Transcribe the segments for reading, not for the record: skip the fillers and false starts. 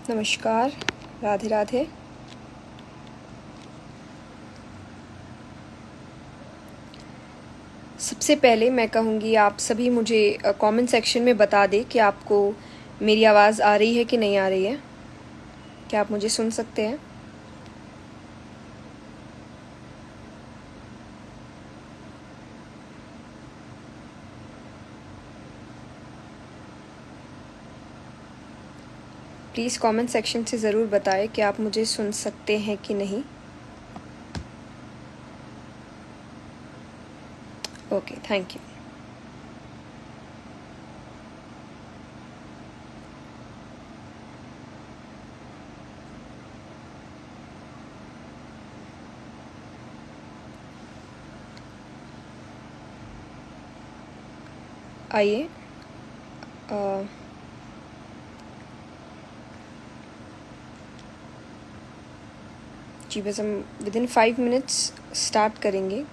नमस्कार, राधे राधे। सबसे पहले मैं कहूँगी आप सभी मुझे कमेंट सेक्शन में बता दें कि आपको मेरी आवाज़ आ रही है कि नहीं आ रही है। क्या आप मुझे सुन सकते हैं? प्लीज़ कमेंट सेक्शन से ज़रूर बताएं कि आप मुझे सुन सकते हैं कि नहीं। Okay, thank you. आइए जी, बस हम विदिन 5 मिनट्स स्टार्ट करेंगे।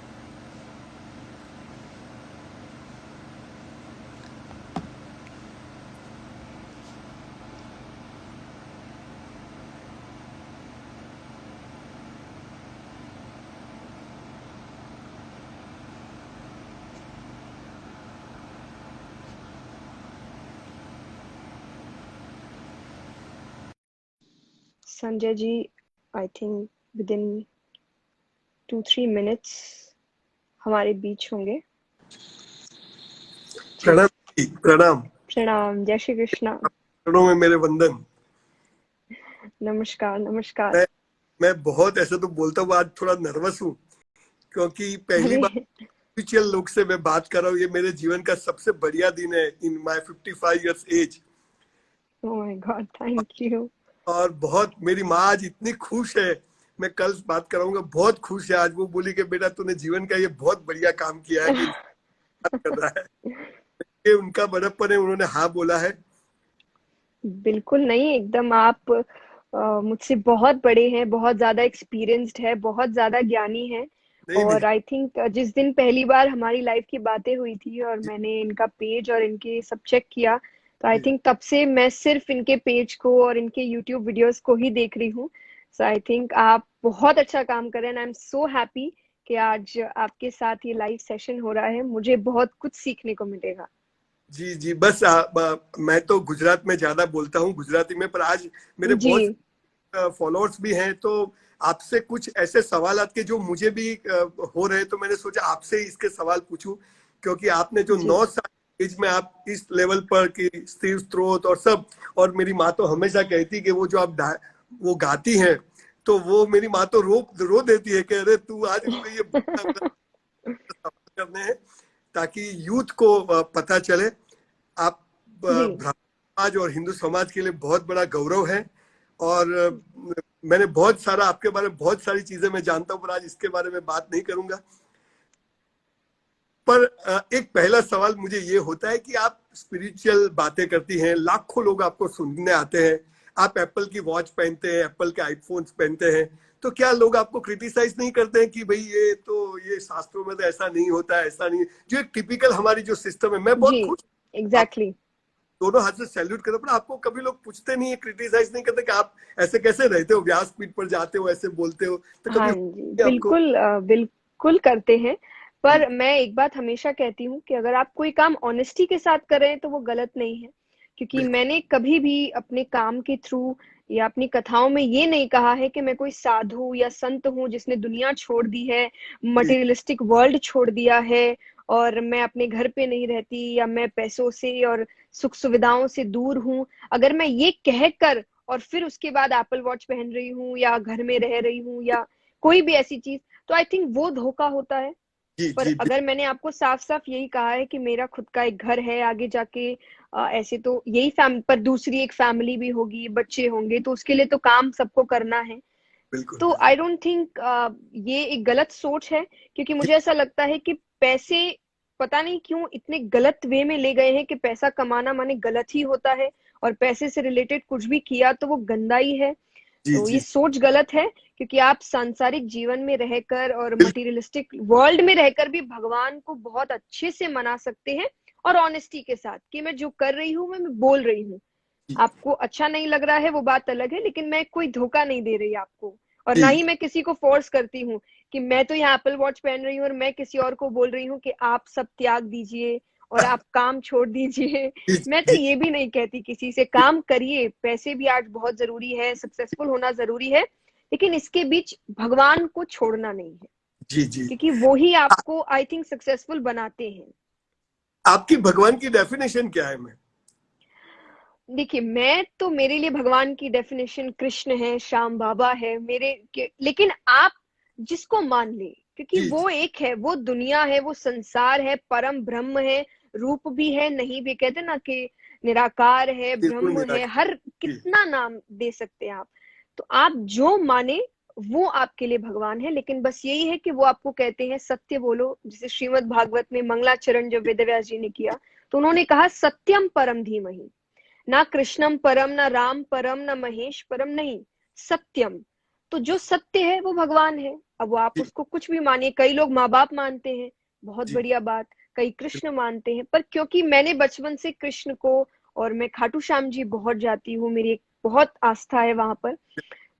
Sanjay ji, I think within 2-3 minutes हमारे बीच होंगे। जी, प्रणाम जी, प्रणाम। प्रणाम, जय श्री कृष्णा। चरणों में मेरे वंदन। नमस्कार, नमस्कार। मैं मैं बहुत ऐसे तो बोलता हूँ, आज थोड़ा नर्वस हूँ क्योंकि पहली अरे, बार स्पिरिचुअल लोग से मैं बात कर रहा हूँ। ये मेरे जीवन का सबसे बढ़िया दिन है in my 55 years age. Oh my God, thank you. और बहुत मेरी माँ आज इतनी खुश है, मैं कल बात कराऊंगा, बहुत खुश है आज। वो बोली कि बेटा तूने जीवन का ये बहुत बढ़िया काम किया है कि बात कर रहा है। ये उनका बड़प्पन है, उन्होंने हाँ बोला है। बिल्कुल नहीं, एकदम आप मुझसे बहुत बड़े हैं, बहुत ज़्यादा एक्सपीरियंस्ड है, बहुत ज़्यादा ज्ञानी हैं। नहीं नहीं और आई थिंक जिस दिन पहली बार हमारी लाइफ की बातें हुई थी और मैंने इनका पेज और इनके सब चेक किया, तो आई जी थिंक तब से मैं सिर्फ इनके पेज को और इनके यूट्यूब वीडियोस को ही देख रही हूँ। सो आई थिंक आप बहुत अच्छा काम कर रहे हैं। आई एम सो हैप्पी कि आज आपके साथ ये लाइव सेशन हो रहा है। मुझे बहुत कुछ सीखने को मिलेगा। जी जी, बस मैं तो गुजरात में ज्यादा बोलता हूँ, गुजराती में, पर आज मेरे जी, बहुत फॉलोअर्स भी हैं, तो आपसे कुछ ऐसे सवाल के जो मुझे भी हो रहे, तो मैंने सोचा आपसे ही इसके सवाल पूछूं। क्योंकि आपने जो जी, 9 साल एज में आप इस लेवल पर की स्थिर स्त्रोत और सब, और मेरी माँ तो हमेशा कहती कि वो जो आप वो गाती हैं, तो वो मेरी माँ तो रो देती है कि अरे तू आज रुको, ये सवाल करने हैं ताकि यूथ को पता चले। आप जी, ब्राह्मण समाज और हिंदू समाज के लिए बहुत बड़ा गौरव है। और मैंने बहुत सारा आपके बारे में बहुत सारी चीजें मैं जानता हूँ, पर आज इसके बारे में बात नहीं करूंगा। पर एक पहला सवाल मुझे ये होता है कि आप स्पिरिचुअल बातें करती हैं, लाखों लोग आपको सुनने आते हैं, आप एप्पल की वॉच पहनते हैं, एप्पल के आईफोन्स पहनते हैं, तो क्या लोग आपको क्रिटिसाइज नहीं करते हैं कि भाई ये शास्त्रों में तो ऐसा नहीं होता है, ऐसा नहीं, जो एक टिपिकल हमारी जो सिस्टम है। मैं बहुत जी, खुश, आप एग्जैक्टली। दोनों हाथ से सैल्यूट करो, पर आपको कभी लोग पूछते नहीं है, क्रिटिसाइज नहीं करते कि आप ऐसे कैसे रहते हो, व्यासपीठ पर जाते हो, ऐसे बोलते हो, तो कभी हाँ जी, आपको? बिल्कुल बिल्कुल करते हैं। पर मैं एक बात हमेशा कहती हूँ कि अगर आप कोई काम ऑनेस्टी के साथ कर रहे हैं तो वो गलत नहीं है। क्योंकि बिल्कुल मैंने कभी भी अपने काम के थ्रू या अपनी कथाओं में ये नहीं कहा है कि मैं कोई साधु या संत हूँ जिसने दुनिया छोड़ दी है, जी मटेरियलिस्टिक वर्ल्ड छोड़ दिया है और मैं अपने घर पे नहीं रहती या मैं पैसों से और सुख सुविधाओं से दूर हूँ। अगर मैं ये कहकर और फिर उसके बाद एप्पल वॉच पहन रही हूँ या घर में रह रही हूँ या कोई भी ऐसी चीज, तो आई थिंक वो धोखा होता है। जी पर जी अगर मैंने आपको साफ साफ यही कहा है कि मेरा खुद का एक घर है आगे जाके, ऐसे तो यही पर दूसरी एक फैमिली भी होगी, बच्चे होंगे, तो उसके लिए तो काम सबको करना है। बिल्कुल तो बिल्कुल। आई डोंट थिंक ये एक गलत सोच है। क्योंकि मुझे ऐसा लगता है कि पैसे पता नहीं क्यों इतने गलत वे में ले गए हैं कि पैसा कमाना माने गलत ही होता है और पैसे से रिलेटेड कुछ भी किया तो वो गंदा ही है। जी तो ये जी सोच गलत है। क्योंकि आप सांसारिक जीवन में रहकर और बिल्कुल। मटेरियलिस्टिक वर्ल्ड में रहकर भी भगवान को बहुत अच्छे से मना सकते हैं और ऑनेस्टी के साथ कि मैं जो कर रही हूँ मैं बोल रही हूँ। आपको अच्छा नहीं लग रहा है वो बात अलग है, लेकिन मैं कोई धोखा नहीं दे रही आपको, और ना जी ही मैं किसी को फोर्स करती हूँ कि मैं तो यहाँ एप्पल वॉच पहन रही हूँ और मैं किसी और को बोल रही हूँ कि आप सब त्याग दीजिए और आप काम छोड़ दीजिए। जी मैं तो जी ये भी नहीं कहती किसी से, काम करिए, पैसे भी आज बहुत जरूरी है, सक्सेसफुल होना जरूरी है, लेकिन इसके बीच भगवान को छोड़ना नहीं है, जी जी। क्योंकि वो ही आपको आई थिंक सक्सेसफुल बनाते हैं। आपकी भगवान की डेफिनेशन क्या है? मैं देखिए, मैं तो, मेरे लिए भगवान की डेफिनेशन कृष्ण है, श्याम बाबा है मेरे के, लेकिन आप जिसको मान ले, क्योंकि जी जी वो एक है, वो दुनिया है, वो संसार है, परम ब्रह्म है, रूप भी है, नहीं भी, कहते ना कि निराकार है, बिल्कुल ब्रह्म है, निराकार। हर जी कितना नाम दे सकते हैं आप। तो आप जो माने वो आपके लिए भगवान है, लेकिन बस यही है कि वो आपको कहते हैं सत्य बोलो। जैसे श्रीमद् भागवत में मंगलाचरण जब वेदव्यास जी ने किया, तो उन्होंने कहा सत्यम परम धीमहि, ना कृष्णम परम, ना राम परम, ना महेश परम, नहीं, सत्यम। तो जो सत्य है वो भगवान है। अब वो आप जी उसको कुछ भी मानिए, कई लोग माँ बाप मानते हैं, बहुत जी। बढ़िया बात, कई कृष्ण मानते हैं, पर क्योंकि मैंने बचपन से कृष्ण को, और मैं खाटू श्याम जी बहुत जाती हूँ, मेरी एक बहुत आस्था है वहां पर,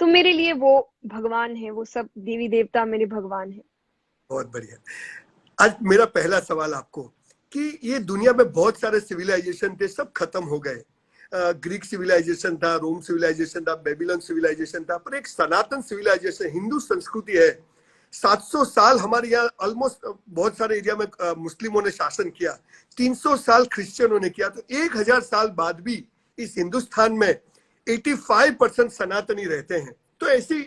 तो मेरे लिए वो भगवान है, वो सब देवी देवता मेरे भगवान है। बहुत बढ़िया। आज मेरा पहला सवाल आपको, कि ये दुनिया में बहुत सारे सिविलाइजेशन थे, सब खत्म हो गए। ग्रीक सिविलाइजेशन था, रोम सिविलाइजेशन था, बेबीलोन सिविलाइजेशन था, पर एक सनातन सिविलाइजेशन हिंदू संस्कृति है। 700 साल हमारे यहाँ ऑलमोस्ट बहुत सारे एरिया में मुस्लिमों ने शासन किया, 300 साल क्रिश्चियनों ने किया, तो 1000 साल बाद भी इस हिंदुस्तान में 85% सनातनी रहते हैं। तो ऐसी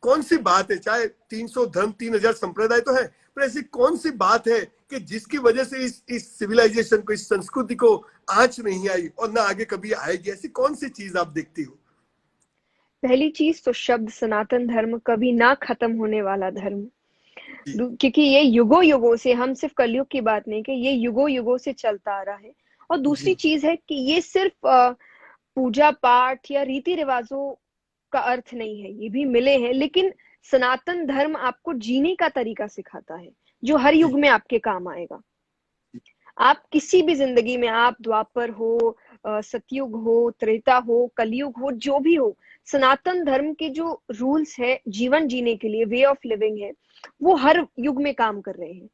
कौन सी बात है, चाहे 300 धर्म 3000 संप्रदाय तो है, पर ऐसी कौन सी बात है कि जिसकी वजह से इस सिविलाइजेशन को, इस संस्कृति को आंच नहीं आई और ना आगे कभी आएगी? ऐसी कौन सी चीज आप देखती हो? पहली चीज तो शब्द सनातन धर्म कभी ना खत्म होने वाला धर्म, जी क्योंकि ये युगों युगों से, हम सिर्फ कलयुग की बात नहीं कि ये युगों युगों से चलता आ रहा है। और दूसरी जी चीज है कि ये सिर्फ पूजा पाठ या रीति रिवाजों का अर्थ नहीं है, ये भी मिले हैं, लेकिन सनातन धर्म आपको जीने का तरीका सिखाता है, जो हर जी युग में आपके काम आएगा। आप किसी भी जिंदगी में, आप द्वापर हो, सतयुग हो, त्रेता हो, कलयुग हो, जो भी हो, सनातन धर्म के जो रूल्स है जीवन जीने के लिए, वे ऑफ लिविंग है, वो हर युग में काम कर रहे हैं।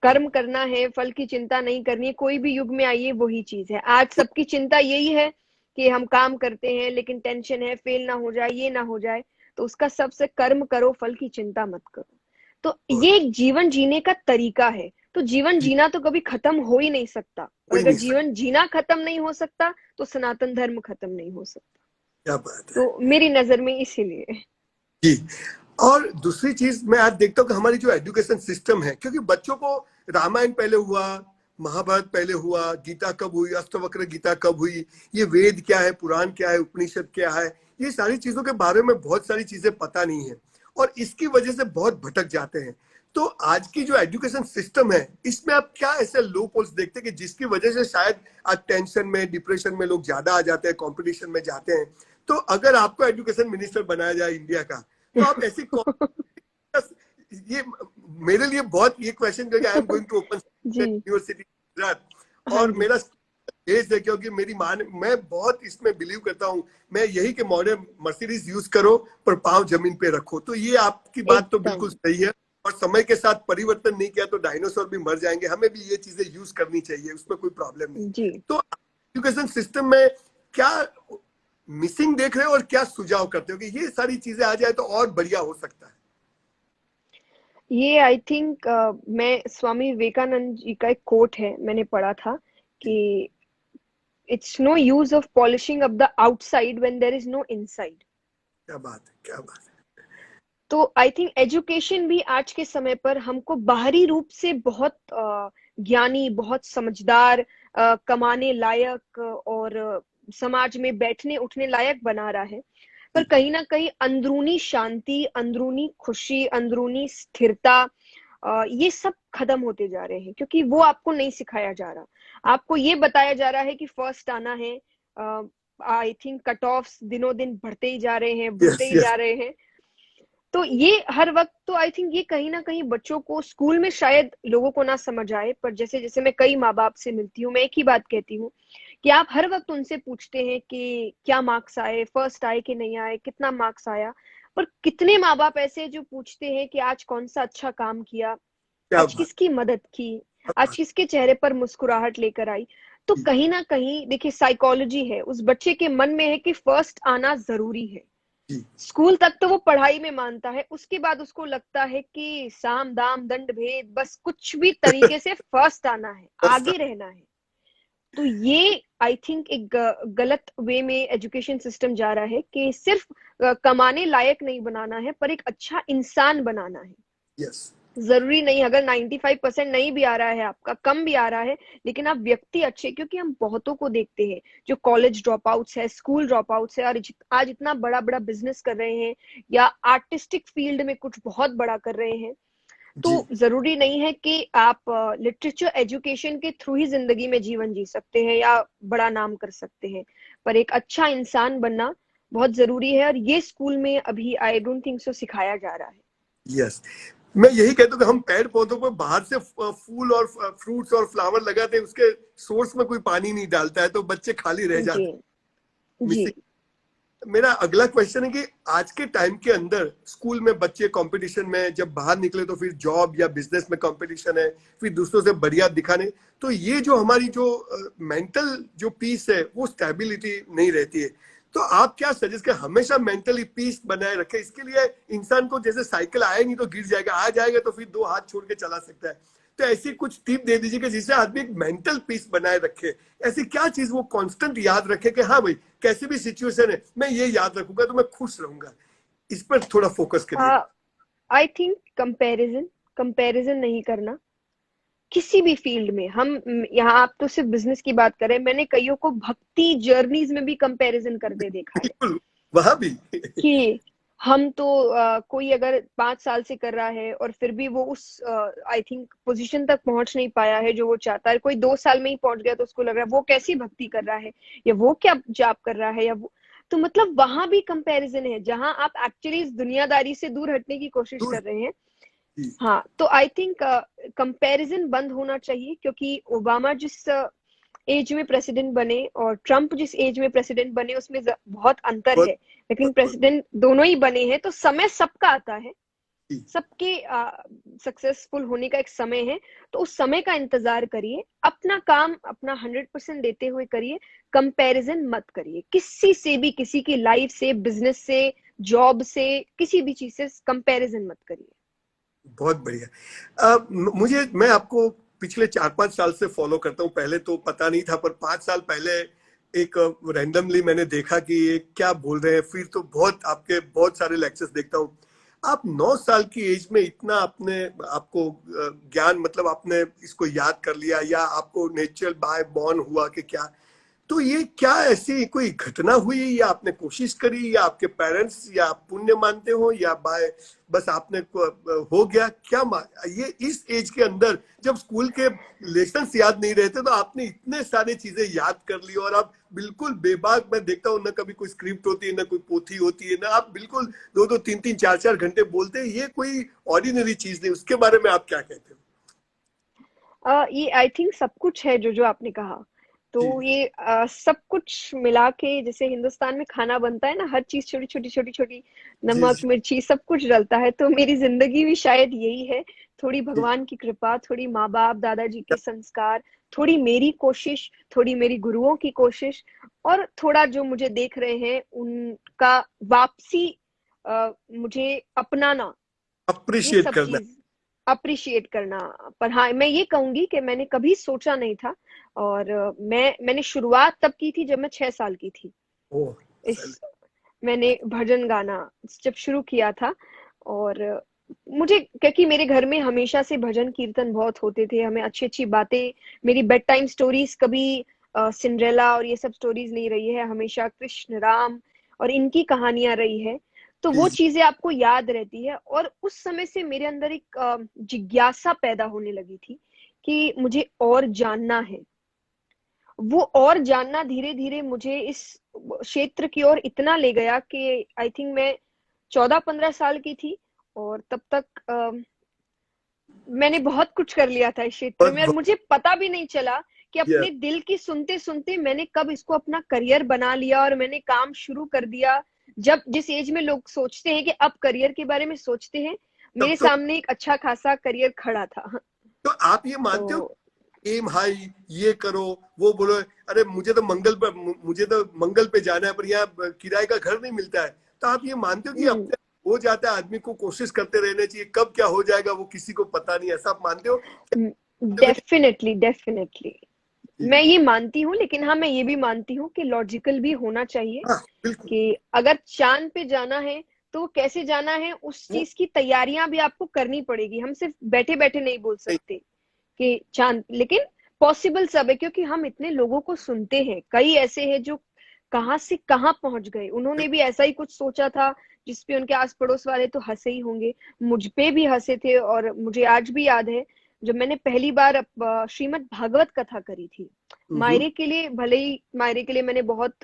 कर्म करना है, फल की चिंता नहीं करनी है, कोई भी युग में आइए वही चीज है। आज सबकी चिंता यही है कि हम काम करते हैं लेकिन टेंशन है, फेल ना हो जाए, ये ना हो जाए, तो उसका सबसे, कर्म करो, फल की चिंता मत करो। तो बहुत। ये एक जीवन जीने का तरीका है। तो जीवन जी जीना तो कभी खत्म हो ही नहीं सकता, हो और ही अगर नहीं सकता। जीवन जीना खत्म नहीं हो सकता तो सनातन धर्म खत्म नहीं हो सकता। क्या बात है। तो मेरी नजर में इसीलिए। जी। और दूसरी चीज मैं आज देखता हूँ कि हमारी जो एजुकेशन सिस्टम है, क्योंकि बच्चों को रामायण पहले हुआ, महाभारत पहले हुआ, गीता कब हुई, अष्टवक्र गीता कब हुई, ये वेद क्या है, पुराण क्या है, उपनिषद क्या है, ये सारी चीजों के बारे में बहुत सारी चीजें पता नहीं है, और इसकी वजह से बहुत भटक जाते हैं। तो आज की जो एजुकेशन सिस्टम है, इसमें आप क्या ऐसे लो पोल्स देखते हैं कि जिसकी वजह से शायद आज टेंशन में, डिप्रेशन में लोग ज्यादा आ जाते हैं, कंपटीशन में जाते हैं? तो अगर आपको एजुकेशन मिनिस्टर बनाया जाए इंडिया का, तो आप ऐसी ये मेरे लिए बहुत ये क्वेश्चन, क्योंकि I am going to open जी। यूनिवर्सिटी गुजरात, हाँ और जी। मेरा एज है, क्योंकि मेरी माँ ने, मैं बहुत इसमें बिलीव करता हूँ, मैं यही कि मॉडर्न मर्सिडीज यूज करो पर पांव जमीन पे रखो। तो ये आपकी बात तो एकदम। बिल्कुल सही है, और समय के साथ परिवर्तन नहीं किया तो डायनासोर भी मर जाएंगे, हमें भी ये चीजें यूज करनी चाहिए, उसमें कोई प्रॉब्लम नहीं। जी। तो एजुकेशन सिस्टम में क्या मिसिंग देख रहे हो और क्या सुझाव करते हो कि ये सारी चीजें आ जाए तो और बढ़िया हो सकता है? ये आई थिंक, मैं स्वामी विवेकानंद जी का एक कोट है, मैंने पढ़ा था कि it's no use of polishing up the outside when there is no inside. क्या बात है, क्या बात है। तो आई थिंक एजुकेशन भी आज के समय पर हमको बाहरी रूप से बहुत ज्ञानी, बहुत समझदार, कमाने लायक, और समाज में बैठने उठने लायक बना रहा है, पर जी कहीं ना कहीं अंदरूनी शांति, अंदरूनी खुशी, अंदरूनी स्थिरता, ये सब खत्म होते जा रहे हैं, क्योंकि वो आपको नहीं सिखाया जा रहा। आपको ये बताया जा रहा है कि फर्स्ट आना है। आई थिंक कट ऑफ दिनों दिन बढ़ते ही जा रहे हैं, बढ़ते यस ही यस। जा रहे हैं। तो ये हर वक्त, तो आई थिंक ये कहीं ना कहीं बच्चों को स्कूल में शायद लोगों को ना समझ आए, पर जैसे जैसे मैं कई माँ बाप से मिलती हूँ, मैं एक ही बात कहती हूँ कि आप हर वक्त उनसे पूछते हैं कि क्या मार्क्स आए, फर्स्ट आए कि नहीं आए, कितना मार्क्स आया। पर कितने माँ बाप ऐसे हैं जो पूछते हैं कि आज कौन सा अच्छा काम किया, क्या आज बात, किसकी मदद की, क्या आज बात। किसके चेहरे पर मुस्कुराहट लेकर आई। तो जी, कहीं ना कहीं देखिए साइकोलॉजी है, उस बच्चे के मन में है कि फर्स्ट आना जरूरी है। जी, स्कूल तक तो वो पढ़ाई में मानता है, उसके बाद उसको लगता है कि साम दाम दंड भेद, बस कुछ भी तरीके से फर्स्ट आना है, फर्स्ट। आगे रहना है। तो ये आई थिंक एक गलत वे में एजुकेशन सिस्टम जा रहा है कि सिर्फ कमाने लायक नहीं बनाना है, पर एक अच्छा इंसान बनाना है। यस। जरूरी नहीं, अगर 95% नहीं भी आ रहा है आपका, कम भी आ रहा है, लेकिन आप व्यक्ति अच्छे, क्योंकि हम बहुतों को देखते हैं जो कॉलेज ड्रॉप आउट्स है, स्कूल ड्रॉप आउट्स है, और आज इतना बड़ा बड़ा बिजनेस कर रहे हैं या आर्टिस्टिक फील्ड में कुछ बहुत बड़ा कर रहे हैं। जी, तो जरूरी नहीं है कि आप लिटरेचर एजुकेशन के थ्रू ही जिंदगी में जीवन जी सकते हैं या बड़ा नाम कर सकते हैं, पर एक अच्छा इंसान बनना बहुत जरूरी है, और ये स्कूल में अभी आई डोंट थिंक सो सिखाया जा रहा है। यस। मैं यही कहता हूँ कि हम पेड़ पौधों पर बाहर से फूल और फ्रूट्स और फ्लावर लगाते हैं, उसके सोर्स में कोई पानी नहीं डालता है, तो बच्चे खाली रह जी। जाते जी। हैं। मेरा अगला क्वेश्चन है कि आज के टाइम के अंदर स्कूल में बच्चे कंपटीशन में जब बाहर निकले तो फिर जॉब या बिजनेस में कंपटीशन है, फिर दूसरों से बढ़िया दिखाने, तो ये जो हमारी जो मेंटल जो पीस है वो स्टेबिलिटी नहीं रहती है। तो आप क्या सजेस्ट करें, हमेशा मेंटली पीस बनाए रखे, इसके लिए इंसान को जैसे साइकिल आए नहीं तो गिर जाएगा, आ जाएगा तो फिर दो हाथ छोड़ के चला सकता है, तो ऐसी कुछ टिप दे दीजिए कि जिससे आदमी एक मेंटल पीस बनाए रखे, ऐसी क्या चीज वो कांस्टेंट याद रखे कि हाँ भाई कैसी भी सिचुएशन है मैं ये याद रखूंगा तो मैं खुश रहूंगा, इस पर थोड़ा फोकस करिए। आई थिंक कंपैरिजन, कंपैरिजन नहीं करना किसी भी फील्ड में। हम यहाँ आप तो सिर्फ बिजनेस की बात करें, मैंने कईयों को भक्ति जर्नीज में भी कंपैरिजन करते देखा है बिल्कुल, वहां भी कि हम तो कोई अगर 5 साल से कर रहा है और फिर भी वो उस आई थिंक पोजीशन तक पहुंच नहीं पाया है जो वो चाहता है, कोई 2 साल में ही पहुंच गया, तो उसको लग रहा है वो कैसी भक्ति कर रहा है, या वो क्या जाप कर रहा है, या वो। तो मतलब वहां भी कंपैरिजन है, जहां आप एक्चुअली इस दुनियादारी से दूर हटने की कोशिश दूर। कर रहे हैं। जी, हाँ, तो आई थिंक कंपैरिजन बंद होना चाहिए, क्योंकि ओबामा जिस एज में प्रेसिडेंट बने और ट्रम्प जिस एज में प्रेसिडेंट बने, उसमें बहुत अंतर बहुत है, लेकिन बहुत बहुत। प्रेसिडेंट दोनों ही बने हैं, तो समय सबका आता है, जी, सबके सक्सेसफुल होने का एक समय है। तो उस समय का इंतजार करिए, अपना काम अपना 100% देते हुए करिए, कंपैरिजन मत करिए किसी से भी, किसी की लाइफ से, बिजनेस से, जॉब से, किसी भी चीज से कंपैरिजन मत करिए। बहुत बढ़िया। मुझे, मैं आपको पिछले 4-5 साल से फॉलो करता हूँ, पहले तो पता नहीं था, पर 5 साल पहले एक रैंडमली मैंने देखा कि ये क्या बोल रहे हैं, फिर तो बहुत आपके बहुत सारे लेक्चर्स देखता हूँ। आप 9 साल की एज में इतना अपने आपको ज्ञान, मतलब आपने इसको याद कर लिया या आपको नेचुरल बाय बॉर्न हुआ कि क्या, तो ये क्या ऐसी कोई घटना हुई या आपने कोशिश करी या आपके पेरेंट्स या आप पुण्य मानते हो या बाय बस आपने हो गया क्या ये इस एज के अंदर जब स्कूल के लेसन्स याद नहीं रहते तो आपने इतने सारी चीजें याद कर ली और आप बिल्कुल बेबाक, मैं देखता हूँ ना कभी कोई स्क्रिप्ट होती है ना कोई पोथी होती है ना, आप बिल्कुल 2-2 3-3 4-4 घंटे बोलते हैं, ये कोई ऑर्डिनरी चीज नहीं, उसके बारे में आप क्या कहते हो? ये आई थिंक सब कुछ है जो जो आपने कहा। तो जी, ये सब कुछ मिला के, जैसे हिंदुस्तान में खाना बनता है ना, हर चीज छोटी छोटी छोटी छोटी, जी, नमक जी, मिर्ची सब कुछ डलता है, तो मेरी जिंदगी भी शायद यही है। थोड़ी जी, भगवान की कृपा, थोड़ी माँ बाप दादाजी के संस्कार, थोड़ी मेरी कोशिश, थोड़ी मेरी गुरुओं की कोशिश, और थोड़ा जो मुझे देख रहे हैं उनका वापसी मुझे अपनाना, ये अप्रिशिएट सब करना। चीज अप्रिशिएट करना। पर हाँ, मैं ये कहूंगी कि मैंने कभी सोचा नहीं था, और मैंने शुरुआत तब की थी जब मैं 6 साल की थी। ओ, इस मैंने भजन गाना जब शुरू किया था, और मुझे, क्योंकि मेरे घर में हमेशा से भजन कीर्तन बहुत होते थे, हमें अच्छी अच्छी बातें, मेरी बेड टाइम स्टोरीज कभी सिंड्रेला और ये सब स्टोरीज नहीं रही है, हमेशा कृष्ण राम और इनकी कहानियां रही है। तो वो जी, चीजें आपको याद रहती है, और उस समय से मेरे अंदर एक जिज्ञासा पैदा होने लगी थी कि मुझे और जानना है। वो और जानना धीरे धीरे मुझे इस क्षेत्र की ओर इतना ले गया कि आई थिंक मैं 14-15 साल की थी, और तब तक मैंने बहुत कुछ कर लिया था इस क्षेत्र बहुत में, और बहुत। मुझे पता भी नहीं चला कि अपने दिल की सुनते सुनते मैंने कब इसको अपना करियर बना लिया और मैंने काम शुरू कर दिया। जब जिस एज में लोग सोचते हैं कि अब करियर के बारे में सोचते हैं, तब मेरे तो सामने एक अच्छा खासा करियर खड़ा था। तो आप ये मानते हो तो एम हाई, ये करो वो बोलो, अरे मुझे तो मंगल पे जाना है पर यहाँ किराए का घर नहीं मिलता है, तो आप ये मानते हो कि अपने हो जाता है, आदमी को कोशिश करते रहना चाहिए, कब क्या हो जाएगा वो किसी को पता नहीं, ऐसा आप मानते हो? डेफिनेटली डेफिनेटली मैं ये मानती हूँ, लेकिन हाँ मैं ये भी मानती हूँ कि लॉजिकल भी होना चाहिए हाँ बिल्कुल। कि अगर चांद पे जाना है तो कैसे जाना है उस वो चीज की तैयारियां भी आपको करनी पड़ेगी। हम सिर्फ बैठे बैठे नहीं बोल नहीं, सकते कि चांद, लेकिन पॉसिबल सब है क्योंकि हम इतने लोगों को सुनते हैं, कई ऐसे हैं जो कहाँ से कहाँ पहुंच गए, उन्होंने भी ऐसा ही कुछ सोचा था जिसपे उनके आस पड़ोस वाले तो हंसे ही होंगे, मुझ पे भी हंसे थे। और मुझे आज भी याद है जब मैंने पहली बार श्रीमद् भागवत कथा करी थी मायरे के लिए, भले ही मायरे के लिए मैंने बहुत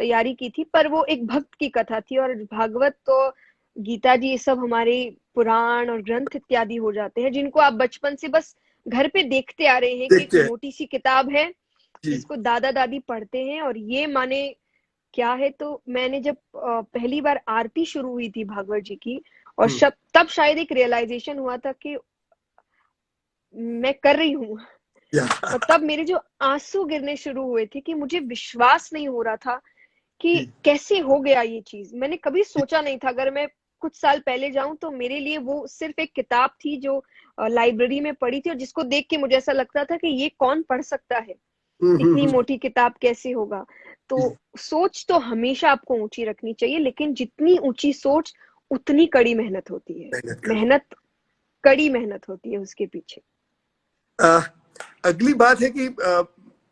तैयारी की थी, पर वो एक भक्त की कथा थी। और भागवत तो गीता जी ये सब हमारे पुराण और ग्रंथ इत्यादि हो जाते हैं जिनको आप बचपन से बस घर पे देखते आ रहे हैं कि एक देखते हैं मोटी सी किताब है जी। जिसको दादा दादी पढ़ते हैं और ये माने क्या है। तो मैंने जब पहली बार आरती शुरू हुई थी भागवत जी की, और तब शायद एक रियलाइजेशन हुआ था कि मैं कर रही हूँ। या और तब मेरे जो आंसू गिरने शुरू हुए थे कि मुझे विश्वास नहीं हो रहा था कि जी, कैसे हो गया ये चीज। मैंने कभी सोचा नहीं था, अगर मैं कुछ साल पहले जाऊं तो मेरे लिए वो सिर्फ एक किताब थी जो लाइब्रेरी में पड़ी थी और जिसको देख के मुझे ऐसा लगता था कि ये कौन पढ़ सकता है, इतनी मोटी किताब कैसे होगा। तो सोच तो हमेशा आपको ऊंची रखनी चाहिए, लेकिन जितनी ऊंची सोच उतनी कड़ी मेहनत होती है। मेहनत करो। मेहनत, कड़ी मेहनत होती है उसके पीछे। अगली बात है कि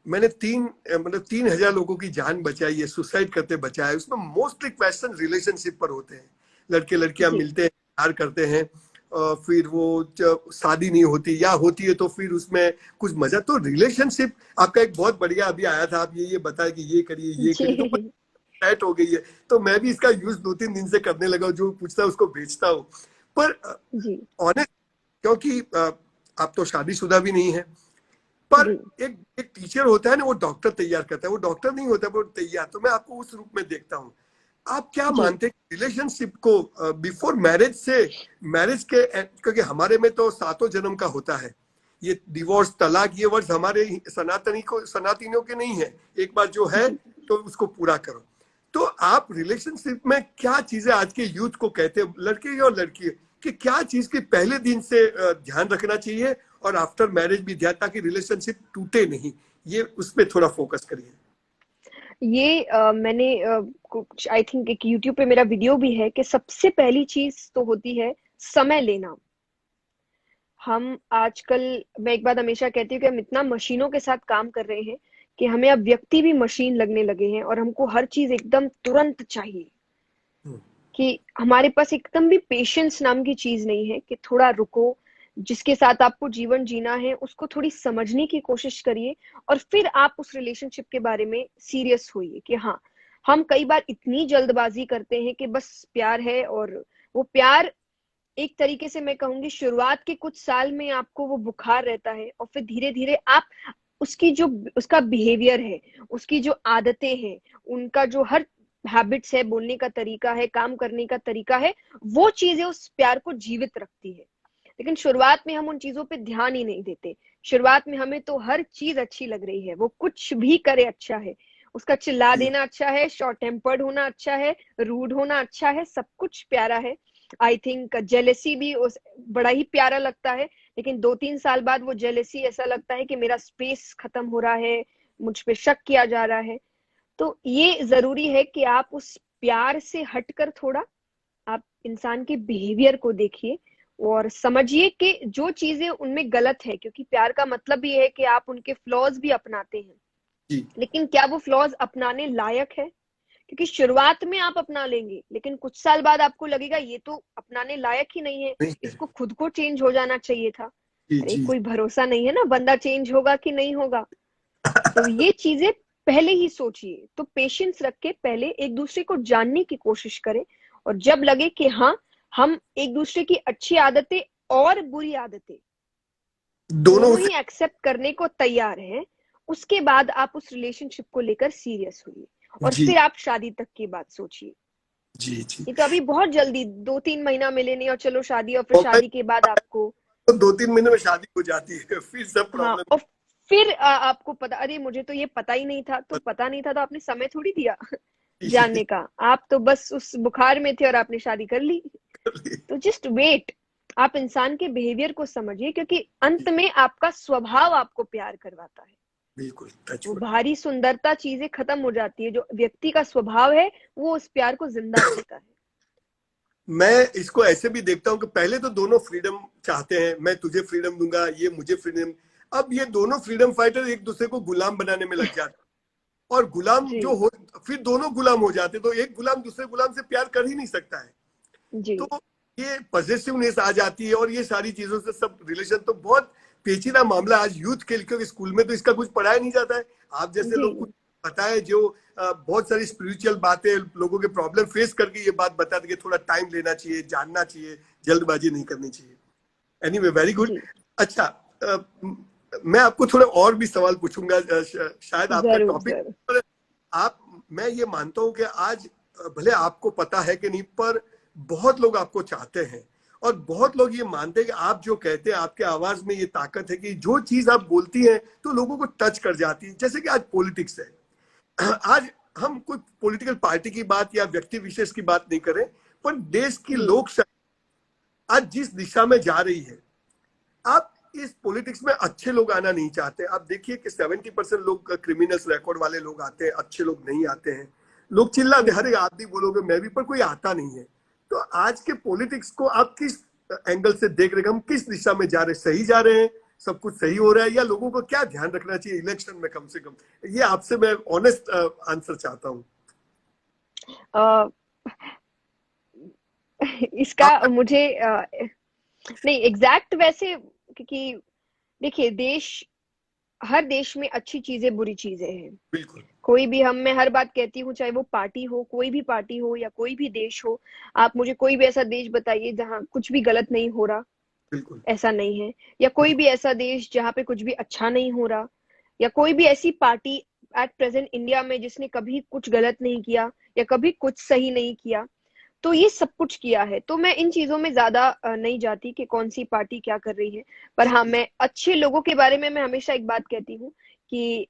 मैंने मतलब 3,000 लोगों की जान बचाई है, सुसाइड करते बचाया, उसमें मोस्टली क्वेश्चन रिलेशनशिप पर होते हैं। लड़के लड़कियां जी मिलते हैं, प्यार करते हैं, फिर वो शादी नहीं होती या होती है तो फिर उसमें कुछ मजा। तो रिलेशनशिप आपका एक बहुत बढ़िया अभी आया था, आप ये बताया कि ये करिए ये करिए, तो जी टाइट हो गई है। तो मैं भी इसका यूज 2-3 दिन से करने लगा हूँ, जो पूछता है उसको भेजता हूँ। पर जी ऑनेस्ट, क्योंकि आप तो शादीशुदा भी नहीं है, पर जी एक टीचर होता है ना, वो डॉक्टर तैयार करता है, वो डॉक्टर नहीं होता वो तैयार। तो मैं आपको उस रूप में देखता हूँ। आप क्या जी मानते हैं रिलेशनशिप को बिफोर मैरिज से मैरिज के क्योंकि हमारे में तो 7 जन्म का होता है, ये डिवोर्स तलाक ये वर्ड्स हमारे सनातनियों के नहीं है, एक बार जो है जी तो उसको पूरा करो। तो आप रिलेशनशिप में क्या चीजें आज के यूथ को कहते हैं, लड़के और लड़की, कि क्या चीज की पहले दिन से ध्यान रखना चाहिए और आफ्टर मैरिज भी ध्यान, ताकि रिलेशनशिप टूटे नहीं, ये उस पर थोड़ा फोकस करिए। ये मैंने कुछ आई थिंक एक यूट्यूब पे मेरा वीडियो भी है कि सबसे पहली चीज तो होती है समय लेना। हम आजकल, मैं एक बात हमेशा कहती हूँ कि हम इतना मशीनों के साथ काम कर रहे हैं कि हमें अब व्यक्ति भी मशीन लगने लगे हैं और हमको हर चीज एकदम तुरंत चाहिए, कि हमारे पास एकदम भी पेशेंस नाम की चीज नहीं है कि थोड़ा रुको, जिसके साथ आपको जीवन जीना है उसको थोड़ी समझने की कोशिश करिए और फिर आप उस रिलेशनशिप के बारे में सीरियस होइए। कि हाँ, हम कई बार इतनी जल्दबाजी करते हैं कि बस प्यार है, और वो प्यार एक तरीके से मैं कहूंगी शुरुआत के कुछ साल में आपको वो बुखार रहता है और फिर धीरे धीरे आप उसकी जो उसका बिहेवियर है, उसकी जो आदतें हैं, उनका जो हर हैबिट्स है, बोलने का तरीका है, काम करने का तरीका है, वो चीजें उस प्यार को जीवित रखती है। लेकिन शुरुआत में हम उन चीजों पे ध्यान ही नहीं देते। शुरुआत में हमें तो हर चीज अच्छी लग रही है, वो कुछ भी करे अच्छा है, उसका चिल्ला देना अच्छा है, शॉर्ट टेम्पर्ड होना अच्छा है, रूड होना अच्छा है, सब कुछ प्यारा है। आई थिंक जेलेसी भी उस बड़ा ही प्यारा लगता है, लेकिन 2-3 साल बाद वो जेलेसी ऐसा लगता है कि मेरा स्पेस खत्म हो रहा है, मुझ पे शक किया जा रहा है। तो ये जरूरी है कि आप उस प्यार से हटकर थोड़ा आप इंसान के बिहेवियर को देखिए और समझिए कि जो चीजें उनमें गलत है, क्योंकि प्यार का मतलब भी है कि आप उनके फ्लॉज भी अपनाते हैं, जी लेकिन क्या वो फ्लॉज अपनाने लायक है? क्योंकि शुरुआत में आप अपना लेंगे लेकिन कुछ साल बाद आपको लगेगा ये तो अपनाने लायक ही नहीं है, नहीं है। इसको खुद को चेंज हो जाना चाहिए था। जी अरे जी कोई भरोसा नहीं है ना, बंदा चेंज होगा कि नहीं होगा। तो ये चीजें पहले ही सोचिए। तो पेशेंस रख के पहले एक दूसरे को जानने की कोशिश करें, और जब लगे कि हाँ, हम एक दूसरे की अच्छी आदतें और बुरी आदतें दोनों दोनों से। ही एक्सेप्ट करने को तैयार हैं, उसके बाद आप उस रिलेशनशिप को लेकर सीरियस हुई और जी फिर आप शादी तक की बात सोचिए। जी जी। ये तो अभी बहुत जल्दी 2-3 महीना मिले नहीं और चलो शादी, और फिर और शादी के बाद आपको, तो 2-3 महीने में शादी हो जाती है, फिर सब हाँ, प्रॉब्लम। और फिर आपको पता, अरे मुझे तो ये पता ही नहीं था, तो पता नहीं था तो आपने समय थोड़ी दिया जानने का, आप तो बस उस बुखार में थे और आपने शादी कर ली। तो जस्ट वेट, आप इंसान के बिहेवियर को समझिए, क्योंकि अंत में आपका स्वभाव आपको प्यार करवाता है। बिल्कुल वो टचवुड। बाहरी सुंदरता चीजें खत्म हो जाती है, जो व्यक्ति का स्वभाव है वो उस प्यार को जिंदा रखता है। मैं इसको ऐसे भी देखता हूँ कि पहले तो दोनों फ्रीडम चाहते हैं, मैं तुझे फ्रीडम दूंगा, ये मुझे फ्रीडम। अब ये दोनों फ्रीडम फाइटर एक दूसरे को गुलाम बनाने में लग जाते हैं। और गुलाम जी जो हो, फिर दोनों गुलाम हो जाते, तो एक गुलाम दूसरे गुलाम से प्यार कर ही नहीं सकता है। जी तो ये पॉजिटिवनेस आ जाती है, और ये सारी चीजों से सब रिलेशन तो बहुत पेचीदा मामला आज यूथ के, क्योंकि स्कूल में तो इसका कुछ पढ़ाया नहीं जाता है। आप जैसे जी लोग कुछ पता है जो बहुत सारी स्पिरिचुअल बातें, लोगों के प्रॉब्लम फेस करके ये बात बताते कि थोड़ा टाइम लेना चाहिए, जानना चाहिए, जल्दबाजी नहीं करनी चाहिए। Anyway very good. जी, अच्छा, मैं आपको थोड़ा और भी सवाल पूछूंगा, शायद आपका जरूर टॉपिक जरूर। पर। आप, मैं ये मानता हूं कि आज भले आपको पता है कि नहीं, पर बहुत लोग आपको चाहते हैं, और बहुत लोग ये मानते हैं कि आप जो कहते हैं, आपके आवाज में ये ताकत है कि जो चीज आप बोलती हैं तो लोगों को टच कर जाती है। जैसे कि आज पॉलिटिक्स है, आज हम कोई पॉलिटिकल पार्टी की बात या व्यक्ति विशेष की बात नहीं करें, पर देश की जी लोकशाही आज जिस दिशा में जा रही है, आप इस पॉलिटिक्स में अच्छे लोग आना नहीं चाहते। आप देखिए कि 70% लोग क्रिमिनल्स रिकॉर्ड वाले लोग आते हैं, अच्छे लोग नहीं आते हैं। लोग चिल्लाते, हर एक आदमी बोलोगे मैं भी, पर कोई आता नहीं है। तो आज के पॉलिटिक्स को आप किस एंगल से देख रहे हैं? हम किस दिशा में जा रहे हैं? सही जा रहे हैं, सब कुछ सही हो रहा है, या लोगों को क्या ध्यान रखना चाहिए इलेक्शन में कम से कम? ये आपसे मैं ऑनेस्ट आंसर चाहता हूँ। अ, इसका आप मुझे नहीं एग्जैक्ट वैसे, क्योंकि देखिए हर देश में अच्छी चीजें बुरी चीजें हैं। बिल्कुल कोई भी, मैं हर बात कहती हूँ, चाहे वो पार्टी हो, कोई भी पार्टी हो या कोई भी देश हो, आप मुझे कोई भी ऐसा देश बताइए जहाँ कुछ भी गलत नहीं हो रहा, बिल्कुल ऐसा नहीं है। या कोई भी ऐसा देश जहाँ पे कुछ भी अच्छा नहीं हो रहा, या कोई भी ऐसी पार्टी एट प्रेजेंट इंडिया में जिसने कभी कुछ गलत नहीं किया या कभी कुछ सही नहीं किया। तो ये सब कुछ किया है, तो मैं इन चीजों में ज्यादा नहीं जाती कि कौन सी पार्टी क्या कर रही है। पर हाँ, मैं अच्छे लोगों के बारे में मैं हमेशा एक बात कहती हूँ कि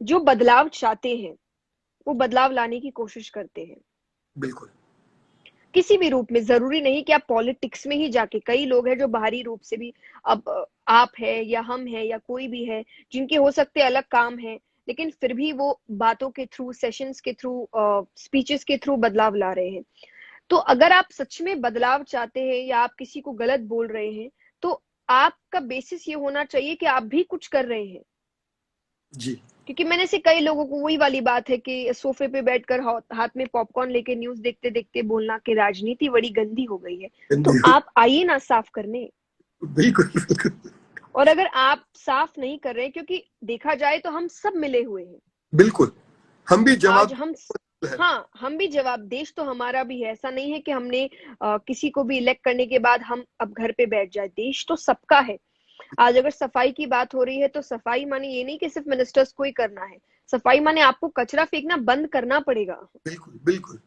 जो बदलाव चाहते हैं वो बदलाव लाने की कोशिश करते हैं, बिल्कुल किसी भी रूप में। जरूरी नहीं कि आप पॉलिटिक्स में ही जाके, कई लोग हैं जो बाहरी रूप से भी, अब आप है या हम है या कोई भी है, जिनके हो सकते अलग काम है, लेकिन फिर भी वो बातों के थ्रू, सेशंस के थ्रू, स्पीचेस के थ्रू बदलाव ला रहे हैं। तो अगर आप सच में बदलाव चाहते हैं या आप किसी को गलत बोल रहे हैं, तो आपका बेसिस ये होना चाहिए कि आप भी कुछ कर रहे हैं। जी। क्योंकि मैंने से कई लोगों को, वही वाली बात है कि सोफे पे बैठकर हाथ में पॉपकॉर्न लेके न्यूज देखते देखते बोलना कि राजनीति बड़ी गंदी हो गई है। तो आप आइए ना साफ करने। बिल्कुल बिल्कुल और अगर आप साफ नहीं कर रहे, क्योंकि देखा जाए तो हम सब मिले हुए हैं, बिल्कुल, हम भी आज जवाब हम, है। हाँ, हम भी जवाब, देश तो हमारा भी है। ऐसा नहीं है कि हमने किसी को भी इलेक्ट करने के बाद हम अब घर पे बैठ जाए, देश तो सबका है। आज अगर सफाई की बात हो रही है तो सफाई माने ये नहीं कि सिर्फ मिनिस्टर्स को ही करना है, सफाई माने आपको कचरा फेंकना बंद करना पड़ेगा। बिल्कुल बिल्कुल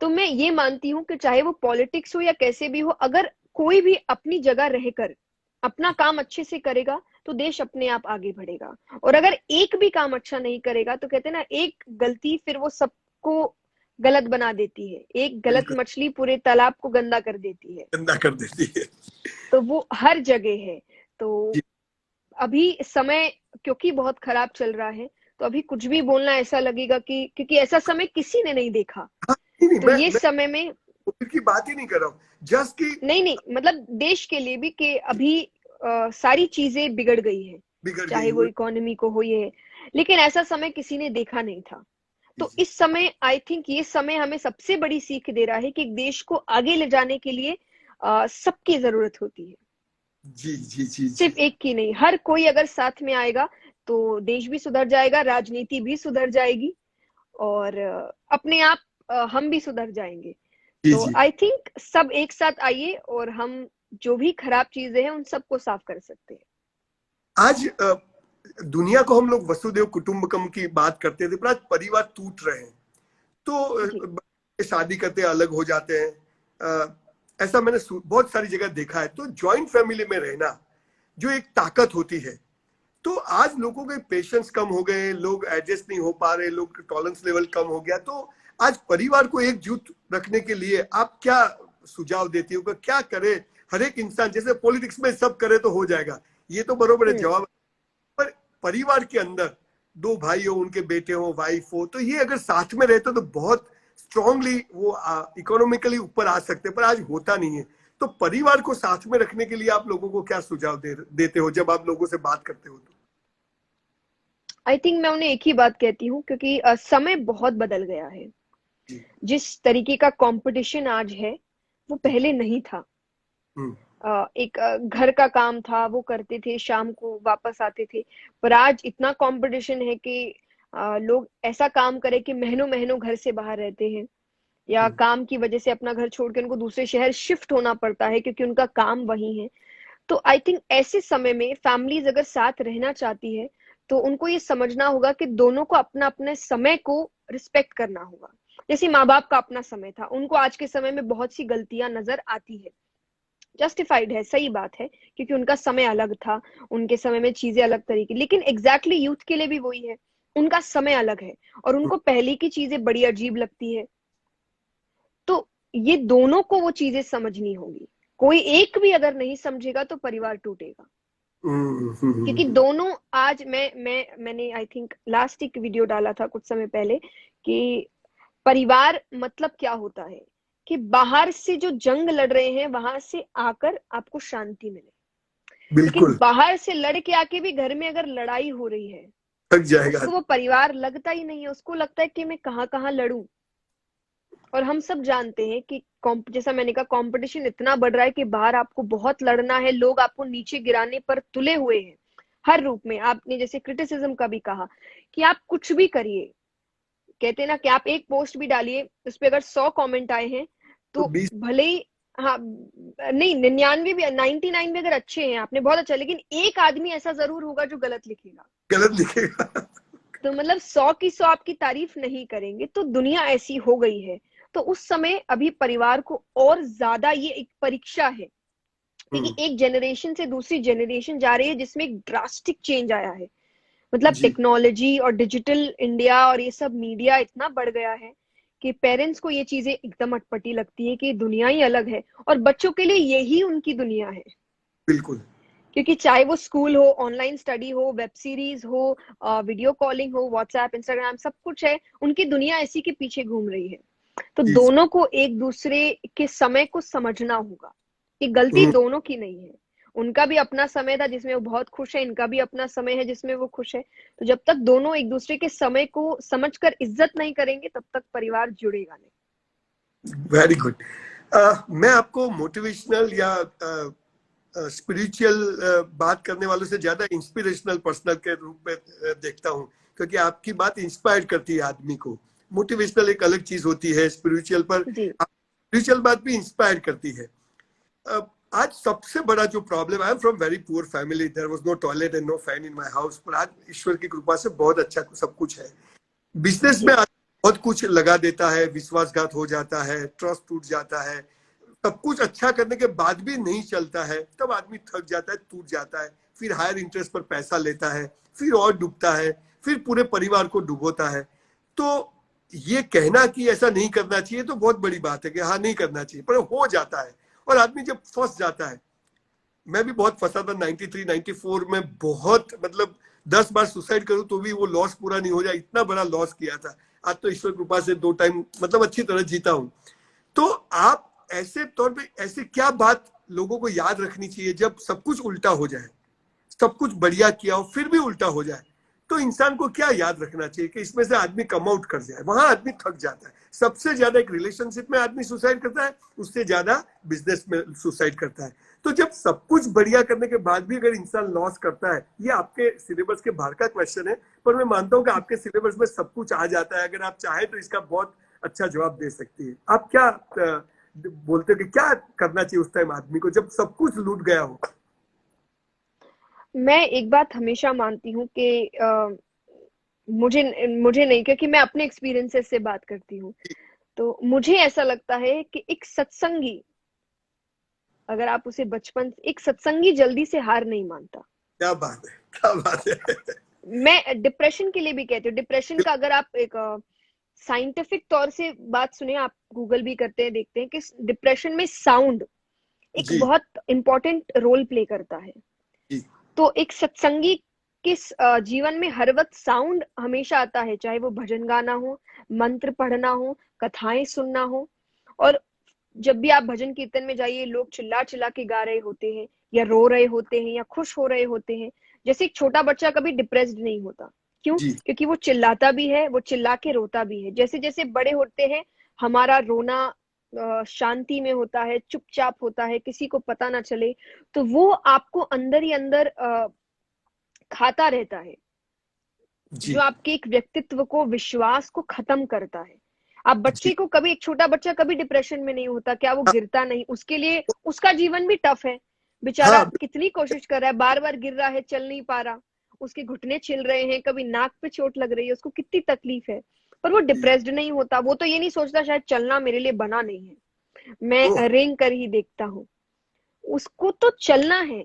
तो मैं ये मानती हूँ कि चाहे वो पॉलिटिक्स हो या कैसे भी हो, अगर कोई भी अपनी जगह रहकर अपना काम अच्छे से करेगा तो देश अपने आप आगे बढ़ेगा। और अगर एक भी काम अच्छा नहीं करेगा, तो कहते हैं ना, एक गलती फिर वो सबको गलत बना देती है, एक गलत बिल्कुल मछली पूरे तालाब को गंदा कर देती है। गंदा कर देती है। तो वो हर जगह है। तो जी, अभी समय क्योंकि बहुत खराब चल रहा है, तो अभी कुछ भी बोलना ऐसा लगेगा कि, क्योंकि ऐसा समय किसी ने नहीं देखा। हाँ, नहीं नहीं, तो ये मैं समय में, कोविड की बात ही नहीं कर रहा हूँ, जस्ट कि नहीं नहीं, मतलब देश के लिए भी, कि अभी सारी चीजें बिगड़ गई है, बिगड़ गई चाहे वो हुई। इकोनॉमी को हो ये, लेकिन ऐसा समय किसी ने देखा नहीं था। जी तो इस समय आई थिंक ये समय हमें सबसे बड़ी सीख दे रहा है कि देश को आगे ले जाने के लिए सबकी जरूरत होती है, जी जी जी जी। सिर्फ एक की नहीं। हर कोई अगर साथ में आएगा तो देश भी सुधर जाएगा, राजनीति भी सुधर जाएगी, और अपने आप हम भी सुधर जाएंगे। जी तो जी। आई थिंक सब एक साथ आइए और हम जो भी खराब चीजें हैं उन सबको साफ कर सकते हैं। आज दुनिया को हम लोग वसुदेव कुटुंबकम की बात करते थे, पर आज परिवार टूट रहे हैं। जी। तो शादी करते अलग हो जाते हैं, ऐसा मैंने बहुत सारी जगह देखा है। तो जॉइंट फैमिली में रहना जो एक ताकत होती है, तो आज लोगों के पेशेंस कम हो गए, लोग एडजस्ट नहीं हो पा रहे, लोग टॉलरेंस लेवल कम हो गया। तो आज परिवार को एकजुट रखने के लिए आप क्या सुझाव देती हो, क्या करे हर एक इंसान? जैसे पॉलिटिक्स में सब करे तो हो जाएगा, ये तो बरोबर है जवाब, पर परिवार के अंदर दो भाई हो, उनके बेटे हो, वाइफ हो, तो ये अगर साथ में रहते तो बहुत स्ट्रांगली वो इकोनॉमिकली ऊपर आ सकते, पर आज होता नहीं है। तो परिवार को साथ में रखने के लिए आप लोगों को क्या सुझाव देते हो जब आप लोगों से बात करते हो? तो आई थिंक मैं उन्हें एक ही बात कहती हूँ, क्योंकि समय बहुत बदल गया है। जी। जिस तरीके का कंपटीशन आज है वो पहले नहीं था। हम्म। एक घर का काम था, वो करते थे, शाम को वापस आते थे। पर आज इतना कंपटीशन है कि लोग ऐसा काम करे कि महीनों महीनों घर से बाहर रहते हैं, या हम्म। काम की वजह से अपना घर छोड़ के उनको दूसरे शहर शिफ्ट होना पड़ता है क्योंकि उनका काम वही है। तो आई थिंक ऐसे समय में फैमिलीज अगर साथ रहना चाहती है तो उनको ये समझना होगा कि दोनों को अपना अपने समय को रिस्पेक्ट करना होगा। जैसे माँ बाप का अपना समय था, उनको आज के समय में बहुत सी गलतियां नजर आती है, जस्टिफाइड है, सही बात है, क्योंकि उनका समय अलग था, उनके समय में चीजें अलग तरीके। लेकिन एग्जैक्टली यूथ के लिए भी वही है, उनका समय अलग है और उनको पहले की चीजें बड़ी अजीब लगती है। तो ये दोनों को वो चीजें समझनी होगी। कोई एक भी अगर नहीं समझेगा तो परिवार टूटेगा। क्योंकि दोनों आज मैंने आई थिंक लास्ट एक वीडियो डाला था कुछ समय पहले कि परिवार मतलब क्या होता है, कि बाहर से जो जंग लड़ रहे हैं वहां से आकर आपको शांति मिले। लेकिन बिल्कुल। बाहर से लड़ के आके भी घर में अगर लड़ाई हो रही है थक तो जाएगा। उसको वो परिवार लगता ही नहीं है। उसको लगता है कि मैं कहाँ कहाँ लड़ूं। और हम सब जानते हैं कि जैसा मैंने कहा, कंपटीशन इतना बढ़ रहा है कि बाहर आपको बहुत लड़ना है, लोग आपको नीचे गिराने पर तुले हुए हैं हर रूप में। आपने जैसे क्रिटिसिज्म का भी कहा कि आप कुछ भी करिए, कहते हैं ना कि आप एक पोस्ट भी डालिए, उस पर अगर 100 कमेंट आए हैं तो तो 20 भले ही, हाँ नहीं, 99 भी, 99 भी अगर अच्छे हैं, आपने बहुत अच्छा, लेकिन एक आदमी ऐसा जरूर होगा जो गलत लिखेगा। गलत लिखेगा। तो मतलब 100 की 100 आपकी तारीफ नहीं करेंगे। तो दुनिया ऐसी हो गई है। तो उस समय अभी परिवार को और ज्यादा, ये एक परीक्षा है, क्योंकि एक जनरेशन से दूसरी जनरेशन जा रही है जिसमें एक ड्रास्टिक चेंज आया है। मतलब जी। टेक्नोलॉजी और डिजिटल इंडिया और ये सब मीडिया इतना बढ़ गया है कि पेरेंट्स को ये चीजें एकदम अटपटी लगती है कि दुनिया ही अलग है, और बच्चों के लिए यही उनकी दुनिया है। बिल्कुल। क्योंकि चाहे वो स्कूल हो, ऑनलाइन स्टडी हो, वेब सीरीज हो, वीडियो कॉलिंग हो, व्हाट्सएप, इंस्टाग्राम, सब कुछ है, उनकी दुनिया इसी के पीछे घूम रही है। तो जी। दोनों को एक दूसरे के समय को समझना होगा कि गलती हम्म। दोनों की नहीं है। उनका भी अपना समय था जिसमें वो बहुत खुश है, इनका भी अपना समय है जिसमें वो खुश है। तो जब तक दोनों एक दूसरे के समय को समझकर इज्जत नहीं करेंगे तब तक परिवार जुड़ेगा नहीं। Very good. मैं आपको मोटिवेशनल या स्पिरिचुअल बात करने वालों से ज्यादा इंस्पिरेशनल पर्सनल के रूप में देखता हूँ, क्योंकि आपकी बात इंस्पायर करती है आदमी को। मोटिवेशनल एक अलग चीज होती है, स्पिरिचुअल पर जी। स्पिरिचुअल बात भी इंस्पायर करती है। आज सबसे बड़ा जो problem, I am from very poor family, there was no toilet and no fan in my house, पर आज ईश्वर की कृपा से बहुत अच्छा सब कुछ है। बिजनेस में जी। आज बहुत कुछ लगा देता है, विश्वासघात हो जाता है, ट्रस्ट टूट जाता है, सब कुछ अच्छा करने के बाद भी नहीं चलता है, तब आदमी थक जाता है, टूट जाता है, फिर हायर इंटरेस्ट पर पैसा लेता है, फिर और डूबता है, फिर पूरे परिवार को डुबोता है। तो ये कहना कि ऐसा नहीं करना चाहिए तो बहुत बड़ी बात है कि हाँ नहीं करना चाहिए, पर हो जाता है। और आदमी जब फंस जाता है, मैं भी बहुत फंसा था 93 94 में, बहुत मतलब 10 बार सुसाइड करूं तो भी वो लॉस पूरा नहीं हो जाए, इतना बड़ा लॉस किया था। आज तो ईश्वर कृपा से 2 टाइम मतलब अच्छी तरह जीता हूं। तो आप ऐसे तौर पे ऐसे क्या बात लोगों को याद रखनी चाहिए जब सब कुछ उल्टा हो जाए, सब कुछ बढ़िया किया हो फिर भी उल्टा हो जाए, तो इंसान को क्या याद रखना चाहिए कि इसमें से आदमी कम आउट कर जाए? वहां आदमी थक जाता है। सबसे ज्यादा एक रिलेशनशिप में आदमी सुसाइड करता है, उससे ज्यादा बिजनेस में सुसाइड करता है। तो जब सब कुछ बढ़िया करने के बाद भी अगर इंसान लॉस करता है, ये आपके सिलेबस के बाहर का क्वेश्चन है, पर मैं मानता हूं कि आपके सिलेबस में सब कुछ आ जाता है। अगर आप चाहें तो इसका बहुत अच्छा जवाब दे सकती है। आप क्या बोलते हो कि क्या करना चाहिए उस टाइम आदमी को जब सब कुछ लूट गया हो? मैं एक बात हमेशा मानती हूँ कि मुझे मुझे नहीं, क्योंकि मैं अपने एक्सपीरियंसेस से बात करती हूँ। तो मुझे ऐसा लगता है कि एक सत्संगी, अगर आप उसे बचपन, एक सत्संगी जल्दी से हार नहीं मानता। क्या बात है, क्या बात है। मैं डिप्रेशन के लिए भी कहती हूँ, डिप्रेशन का अगर आप एक साइंटिफिक तौर से बात सुने, आप गूगल भी करते हैं, देखते हैं कि डिप्रेशन में साउंड एक जी बहुत इंपॉर्टेंट रोल प्ले करता है। जी तो एक सत्संगी किस जीवन में हर वक्त साउंड हमेशा आता है, चाहे वो भजन गाना हो, मंत्र पढ़ना हो, कथाएं सुनना हो। और जब भी आप भजन कीर्तन में जाइए, लोग चिल्ला चिल्ला के गा रहे होते हैं, या रो रहे होते हैं, या खुश हो रहे होते हैं। जैसे एक छोटा बच्चा कभी डिप्रेस्ड नहीं होता। क्यों? जी क्योंकि वो चिल्लाता भी है, वो चिल्ला के रोता भी है। जैसे जैसे बड़े होते हैं, हमारा रोना शांति में होता है, चुपचाप होता है, किसी को पता ना चले। तो वो आपको अंदर ही अंदर खाता रहता है, जो जी आपके एक व्यक्तित्व को, विश्वास को खत्म करता है। आप जी। बच्चे को कभी, एक छोटा बच्चा कभी डिप्रेशन में नहीं होता, क्या वो हाँ गिरता नहीं? उसके लिए उसका जीवन भी टफ है। बेचारा हाँ, कितनी कोशिश कर रहा है, बार बार गिर रहा है, चल नहीं पा रहा, उसके घुटने छिल रहे हैं, कभी नाक पे चोट लग रही है, उसको कितनी तकलीफ है। पर वो जी। डिप्रेस्ड नहीं होता। वो तो ये नहीं सोचता शायद चलना मेरे लिए बना नहीं है, ओह, मैं रेंग कर ही देखता हूँ। उसको तो चलना है,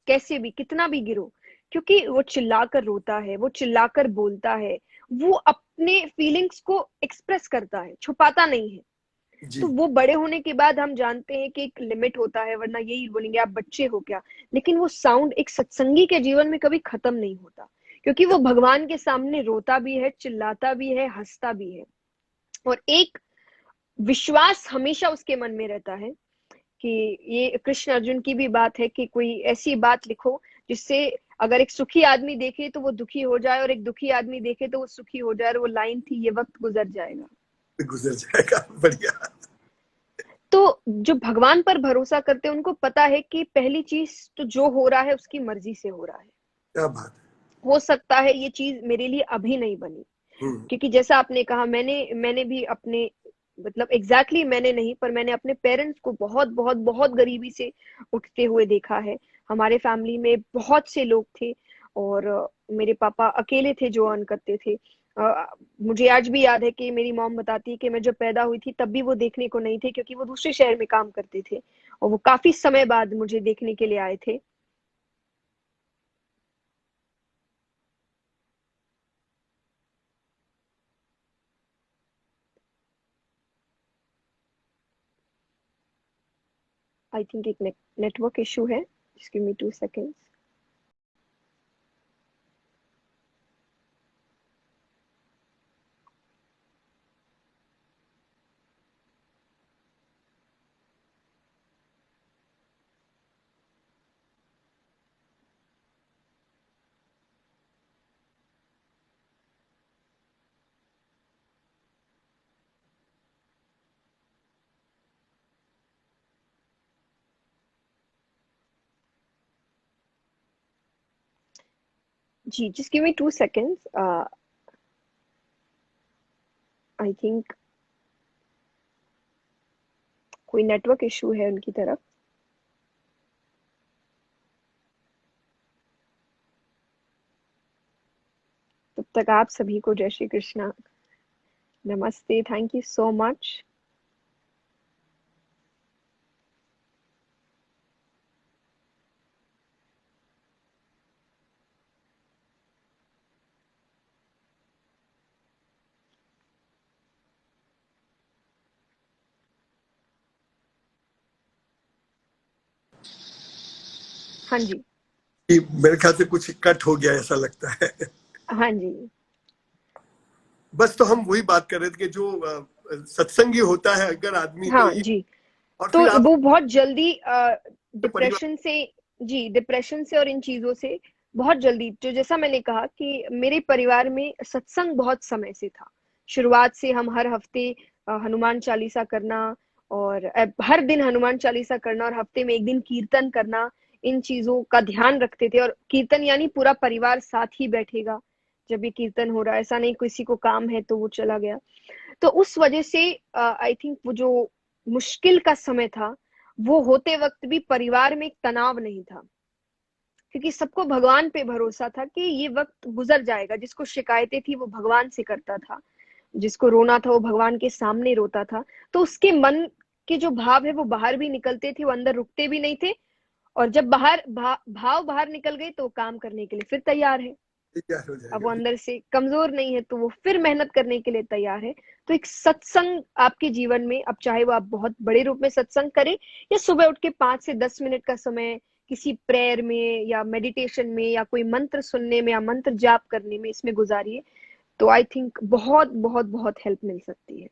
कैसे भी, कितना भी गिरो। क्योंकि वो चिल्लाकर रोता है, वो चिल्लाकर बोलता है, वो अपने फीलिंग्स को एक्सप्रेस करता है, छुपाता नहीं है। तो जी वो बड़े होने के बाद हम जानते हैं कि एक लिमिट होता है, वरना यही बोलेंगे आप बच्चे हो क्या। लेकिन वो साउंड एक सत्संगी के जीवन में कभी खत्म नहीं होता, क्योंकि वो भगवान के सामने रोता भी है, चिल्लाता भी है, हंसता भी है। और एक विश्वास हमेशा उसके मन में रहता है कि, ये कृष्ण अर्जुन की भी बात है कि कोई ऐसी बात लिखो जिससे अगर एक सुखी आदमी देखे तो वो दुखी हो जाए, और एक दुखी आदमी देखे तो वो सुखी हो जाए। और वो लाइन थी, ये वक्त गुजर जाएगा। गुजर जाएगा, बढ़िया। तो जो भगवान पर भरोसा करते हैं, उनको पता है कि पहली चीज तो जो हो रहा है उसकी मर्जी से हो रहा है। क्या बात हो सकता है ये चीज मेरे लिए अभी नहीं बनी, है। क्योंकि जैसा आपने कहा, मैंने भी अपने, मतलब एग्जैक्टली मैंने नहीं, पर मैंने अपने पेरेंट्स को बहुत बहुत बहुत गरीबी से उठते हुए देखा है। हमारे फैमिली में बहुत से लोग थे, और मेरे पापा अकेले थे जो अर्न करते थे। मुझे आज भी याद है कि मेरी मॉम बताती है कि मैं जब पैदा हुई थी तब भी वो देखने को नहीं थे, क्योंकि वो दूसरे शहर में काम करते थे, और वो काफी समय बाद मुझे देखने के लिए आए थे। आई थिंक एक नेटवर्क इशू है, जस्ट गिव मी 2 सेकेंड्स। जी, just give me 2 seconds. I think कोई नेटवर्क इशू है उनकी तरफ। तब तक आप सभी को जय श्री कृष्णा, नमस्ते, थैंक यू सो मच। हाँ जी। कि मेरे ख्याल से कुछ कट हो गया ऐसा लगता है। हाँ जी। बस तो हम वही बात कर रहे थे कि जो सत्संगी होता है अगर आदमी तो हाँ ये, जी। और तो फिर आप वो बहुत जल्दी परिवार। डिप्रेशन से, जी, डिप्रेशन से और इन चीजों से बहुत जल्दी, जो जैसा मैंने कहा कि मेरे परिवार में सत्संग बहुत समय से था। शुरुआत से हम हर हफ्ते हनुमान चालीसा करना, और हर दिन हनुमान चालीसा करना, और हफ्ते में एक दिन कीर्तन करना, इन चीजों का ध्यान रखते थे। और कीर्तन यानी पूरा परिवार साथ ही बैठेगा जब ये कीर्तन हो रहा है, ऐसा नहीं किसी को काम है तो वो चला गया। तो उस वजह से आई थिंक वो जो मुश्किल का समय था, वो होते वक्त भी परिवार में एक तनाव नहीं था। क्योंकि सबको भगवान पे भरोसा था कि ये वक्त गुजर जाएगा। जिसको शिकायतें थी वो भगवान से करता था, जिसको रोना था वो भगवान के सामने रोता था। तो उसके मन के जो भाव है वो बाहर भी निकलते थे, वो अंदर रुकते भी नहीं थे। और जब भाव बाहर निकल गए तो वो काम करने के लिए फिर तैयार है। तैयार हो अब जाएगा। वो अंदर से कमजोर नहीं है तो वो फिर मेहनत करने के लिए तैयार है। तो एक सत्संग आपके जीवन में, अब चाहे वो आप बहुत बड़े रूप में सत्संग करें या सुबह उठ के 5 से 10 मिनट का समय किसी प्रेयर में या मेडिटेशन में या कोई मंत्र सुनने में या मंत्र जाप करने में इसमें गुजारिए, तो आई थिंक बहुत बहुत बहुत हेल्प मिल सकती है।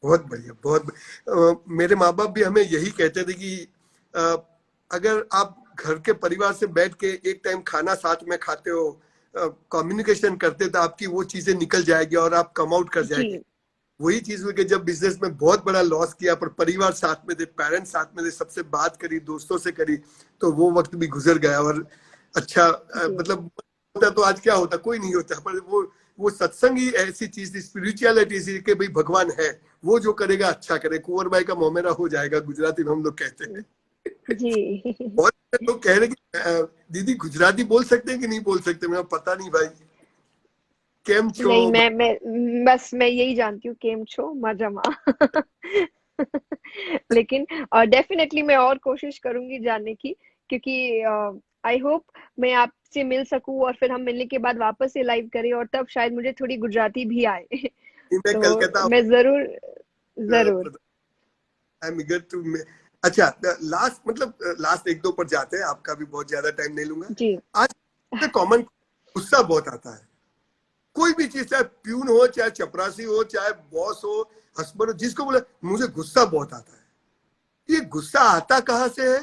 बहुत बढ़िया, बहुत बढ़िया। मेरे माँ बाप भी हमें यही कहते थे कि अ, अगर आप घर के परिवार से बैठ के एक टाइम खाना साथ में खाते हो, कम्युनिकेशन करते, तो आपकी वो चीजें निकल जाएगी और आप कम आउट कर जाएंगे। जी वही चीज हुई कि जब बिजनेस में बहुत बड़ा लॉस किया पर परिवार साथ में थे, पेरेंट्स साथ में थे, सबसे बात करी, दोस्तों से करी, तो वो वक्त भी गुजर गया। और अच्छा जी मतलब होता तो आज क्या होता, कोई नहीं होता, पर वो सत्संग ही ऐसी चीज थी, स्पिरिचुअलिटी थी कि भाई भगवान है, वो जो करेगा अच्छा करे, कुंवर भाई का मोमेरा हो जाएगा, गुजराती में हम लोग कहते हैं। जी बहुत सारे लोग कह रहे कि दीदी गुजराती बोल सकते हैं कि नहीं बोल सकते, मैं पता नहीं भाई, केम छो। नहीं, मैं बस मैं यही जानती हूँ, केम छो मजमा। लेकिन डेफिनेटली मैं और कोशिश करूंगी जानने की, क्योंकि आई होप मैं आपसे मिल सकूं और फिर हम मिलने के बाद वापस से लाइव करें और तब शायद मुझे थोड़ी गुजराती भी आए। मैं कलकत्ता तो मैं जरूर जरूर। I am eager to. अच्छा, लास्ट मतलब लास्ट एक दो पर जाते हैं, आपका भी बहुत ज्यादा टाइम नहीं लूंगा। जी आज कॉमन गुस्सा बहुत आता है, कोई भी चीज, चाहे प्यून हो, चाहे चपरासी हो, चाहे बॉस हो, हस्बैंड हो, जिसको बोले मुझे गुस्सा बहुत आता है। ये गुस्सा आता कहाँ से है,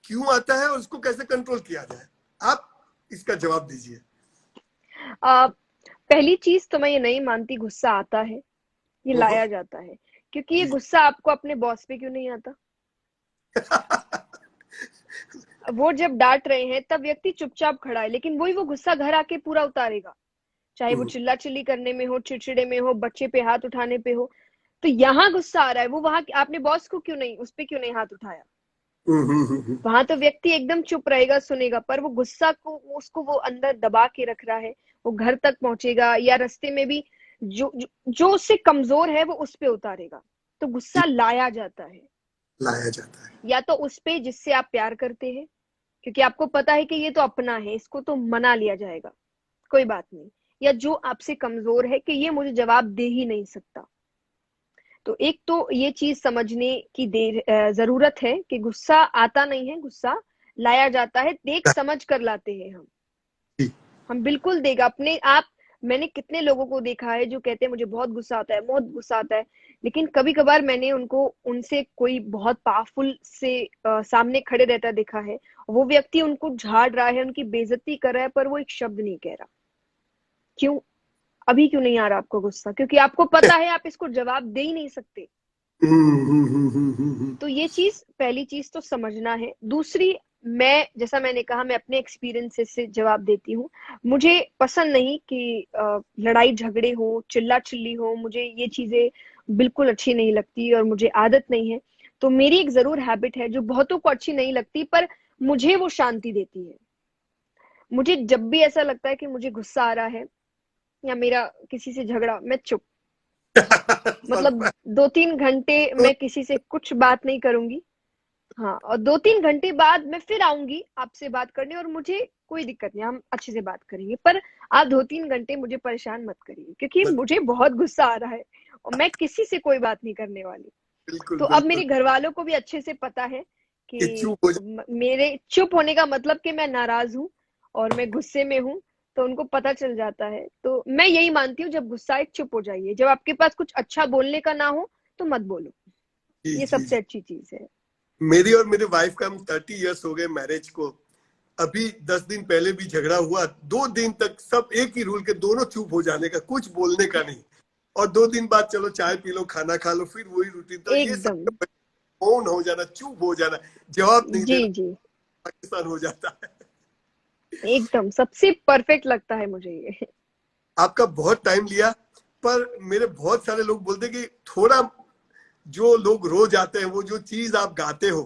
क्यों आता है और उसको कैसे कंट्रोल किया जाए? आप इसका जवाब दीजिए। पहली चीज तो मैं ये नहीं मानती गुस्सा आता है, ये ओहो। लाया जाता है। क्योंकि ये जी। गुस्सा आपको अपने बॉस पे क्यों नहीं आता? वो जब डांट रहे हैं तब व्यक्ति चुपचाप खड़ा है, लेकिन वही वो गुस्सा घर आके पूरा उतारेगा। चाहे वो चिल्ला चिल्ली करने में हो, चिड़चिड़े में हो, बच्चे पे हाथ उठाने पे हो। तो यहाँ गुस्सा आ रहा है, वो वहां आपने बॉस को क्यों नहीं, उस पे क्यों नहीं हाथ उठाया? वहां तो व्यक्ति एकदम चुप रहेगा, सुनेगा, पर वो गुस्सा को उसको वो अंदर दबा के रख रहा है। वो घर तक पहुंचेगा या रास्ते में भी जो उससे कमजोर है वो उस पे उतारेगा। तो जी, गुस्सा लाया जाता है लाया जाता है। या तो उस पे जिससे आप प्यार करते हैं, क्योंकि आपको पता है कि ये तो अपना है, इसको तो मना लिया जाएगा, कोई बात नहीं। या जो आपसे कमजोर है कि ये मुझे जवाब दे ही नहीं सकता। तो एक तो ये चीज समझने की जरूरत है कि गुस्सा आता नहीं है, गुस्सा लाया जाता है, देख समझ कर लाते हैं हम। जी। हम बिल्कुल देगा अपने आप। मैंने कितने लोगों को देखा है जो कहते हैं मुझे बहुत गुस्सा आता है, बहुत गुस्सा आता है, लेकिन कभी कभार मैंने उनको, उनसे कोई बहुत पावरफुल से सामने खड़े रहता देखा है। वो व्यक्ति उनको झाड़ रहा है, उनकी बेइज्जती कर रहा है, पर वो एक शब्द नहीं कह रहा। क्यों? अभी क्यों नहीं आ रहा आपको गुस्सा? क्योंकि आपको पता है आप इसको जवाब दे ही नहीं सकते। तो ये चीज, पहली चीज तो समझना है। दूसरी, मैं जैसा मैंने कहा, मैं अपने एक्सपीरियंसेस से जवाब देती हूँ। मुझे पसंद नहीं कि लड़ाई झगड़े हो, चिल्ला चिल्ली हो, मुझे ये चीजें बिल्कुल अच्छी नहीं लगती और मुझे आदत नहीं है। तो मेरी एक जरूर हैबिट है जो बहुतों को अच्छी नहीं लगती, पर मुझे वो शांति देती है। मुझे जब भी ऐसा लगता है कि मुझे गुस्सा आ रहा है या मेरा किसी से झगड़ा, मैं चुप, मतलब 2-3 घंटे मैं किसी से कुछ बात नहीं करूंगी। हाँ, और 2-3 घंटे बाद मैं फिर आऊंगी आपसे बात करने, और मुझे कोई दिक्कत नहीं, हम अच्छे से बात करेंगे, पर आप 2-3 घंटे मुझे परेशान मत करिए, क्योंकि मुझे बहुत गुस्सा आ रहा है और मैं किसी से कोई बात नहीं करने वाली। बिल्कुल तो अब बिल्कुल। मेरे घर वालों को भी अच्छे से पता है ये कि चुप हो मेरे चुप होने का मतलब कि मैं नाराज हूँ और मैं गुस्से में हूँ। तो उनको पता चल जाता है। तो मैं यही मानती हूँ, जब गुस्सा है चुप हो जाइए, जब आपके पास कुछ अच्छा बोलने का ना हो तो मत बोलो। जी ये जी सबसे जी। अच्छी चीज है। मेरी और मेरे वाइफ का, हम 30 इयर्स हो गए मैरिज को। अभी 10 दिन पहले भी झगड़ा हुआ, 2 दिन तक सब एक ही रूल के, दोनों चुप हो जाने का, कुछ बोलने का नहीं। और 2 दिन बाद चलो चाय पी लो, खाना खा लो, फिर वही रूटीन। तो ये एकदम। सब मौन हो जाना, चुप हो जाना, जवाब नहीं जी देना, जी, पाकिस्तान हो जाता है। एकदम सबसे परफेक्ट लगता है मुझे ये। आपका बहुत टाइम लिया, पर मेरे बहुत सारे लोग बोलते कि थोड़ा, जो लोग रोज आते हैं, वो जो चीज आप गाते हो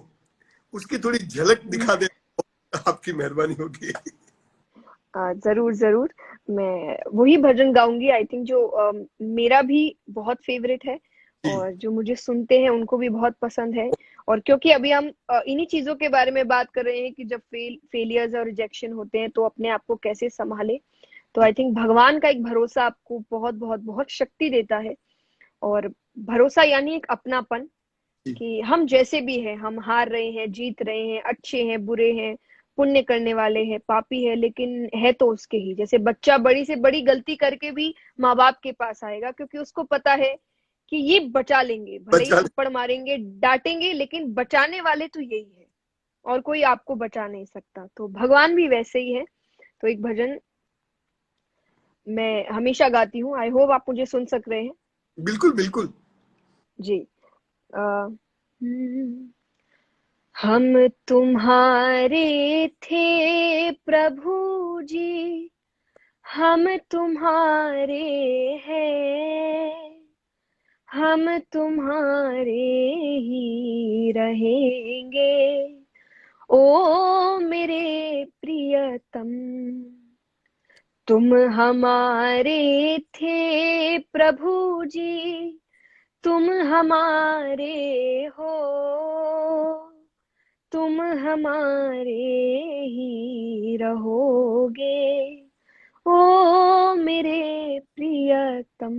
उसकी थोड़ी झलक दिखा दे, आपकी मेहरबानी होगी। जरूर जरूर, मैं वही भजन गाऊंगी आई थिंक जो मेरा भी बहुत फेवरेट है जी। और जो मुझे सुनते हैं उनको भी बहुत पसंद है। और क्योंकि अभी हम इन्हीं चीजों के बारे में बात कर रहे हैं कि जब फेलियर्स और रिजेक्शन होते हैं तो अपने आप को कैसे संभाले, तो आई थिंक भगवान का एक भरोसा आपको बहुत बहुत बहुत शक्ति देता है। और भरोसा यानी एक अपनापन, जी। कि हम जैसे भी हैं, हम हार रहे हैं, जीत रहे हैं, अच्छे हैं, बुरे हैं, पुण्य करने वाले हैं, पापी है, लेकिन है तो उसके ही। जैसे बच्चा बड़ी से बड़ी गलती करके भी माँ बाप के पास आएगा, क्योंकि उसको पता है कि ये बचा लेंगे, भले ही बचा। थप्पड़ मारेंगे, डांटेंगे, लेकिन बचाने वाले तो यही है और कोई आपको बचा नहीं सकता। तो भगवान भी वैसे ही है। तो एक भजन मैं हमेशा गाती हूँ, आई होप आप मुझे सुन सक रहे हैं। बिल्कुल बिल्कुल। जी। हम तुम्हारे थे प्रभु जी, हम तुम्हारे हैं, हम तुम्हारे ही रहेंगे, ओ मेरे प्रियतम। तुम हमारे थे प्रभु जी, तुम हमारे हो, तुम हमारे ही रहोगे, ओ मेरे प्रियतम।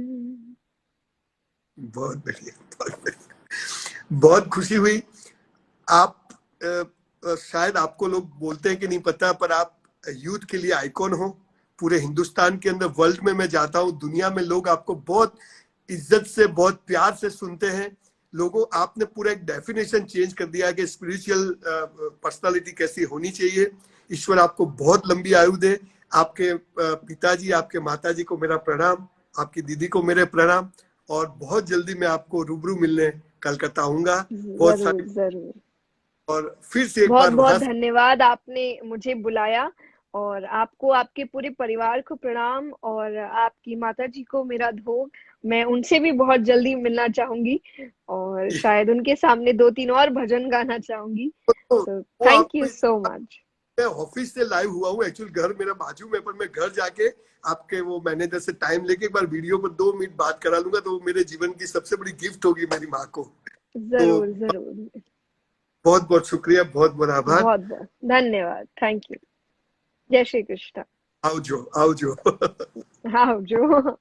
बहुत बढ़िया, बहुत बढ़िया, बहुत खुशी हुई। आप शायद आपको लोग बोलते हैं कि नहीं पता, पर आप यूथ के लिए आइकॉन हो पूरे हिंदुस्तान के अंदर। वर्ल्ड में मैं जाता हूँ, दुनिया में लोग आपको बहुत इज्जत से, बहुत प्यार से सुनते हैं। लोगों, आपने पूरा एक डेफिनेशन चेंज कर दिया कि स्पिरिचुअल पर्सनालिटी कैसी होनी चाहिए। ईश्वर आपको बहुत लंबी आयु दे। आपके पिताजी, आपके माताजी को मेरा प्रणाम, आपकी दीदी को मेरे प्रणाम। और बहुत जल्दी मैं आपको रूबरू मिलने कलकत्ता आऊंगा। बहुत जरूर सारी, जरूर। और फिर से एक बहुत बार बहुत वहां से। धन्यवाद, आपने मुझे बुलाया। और आपको, आपके पूरे परिवार को प्रणाम, और आपकी माता जी को मेरा धोख। मैं उनसे भी बहुत जल्दी मिलना चाहूंगी और शायद उनके सामने दो तीन और भजन गाना चाहूंगी। तो सो वो थैंक आपको यू सो मच। मैं ऑफिस से लाइव हुआ हूँ, एक्चुअल घर मेरा बाजू में, पर मैं घर जाके आपके वो मैनेजर से टाइम लेके एक बार वीडियो पर 2 मिनट बात करा लूंगा, तो वो मेरे जीवन की सबसे बड़ी गिफ्ट होगी मेरी माँ को। तो जरूर जरूर। बहुत बहुत शुक्रिया, बहुत बहुत आभार। बहुत बहुत धन्यवाद, थैंक यू। जय श्री कृष्ण। आओ जो, आओ जो। हाँ जो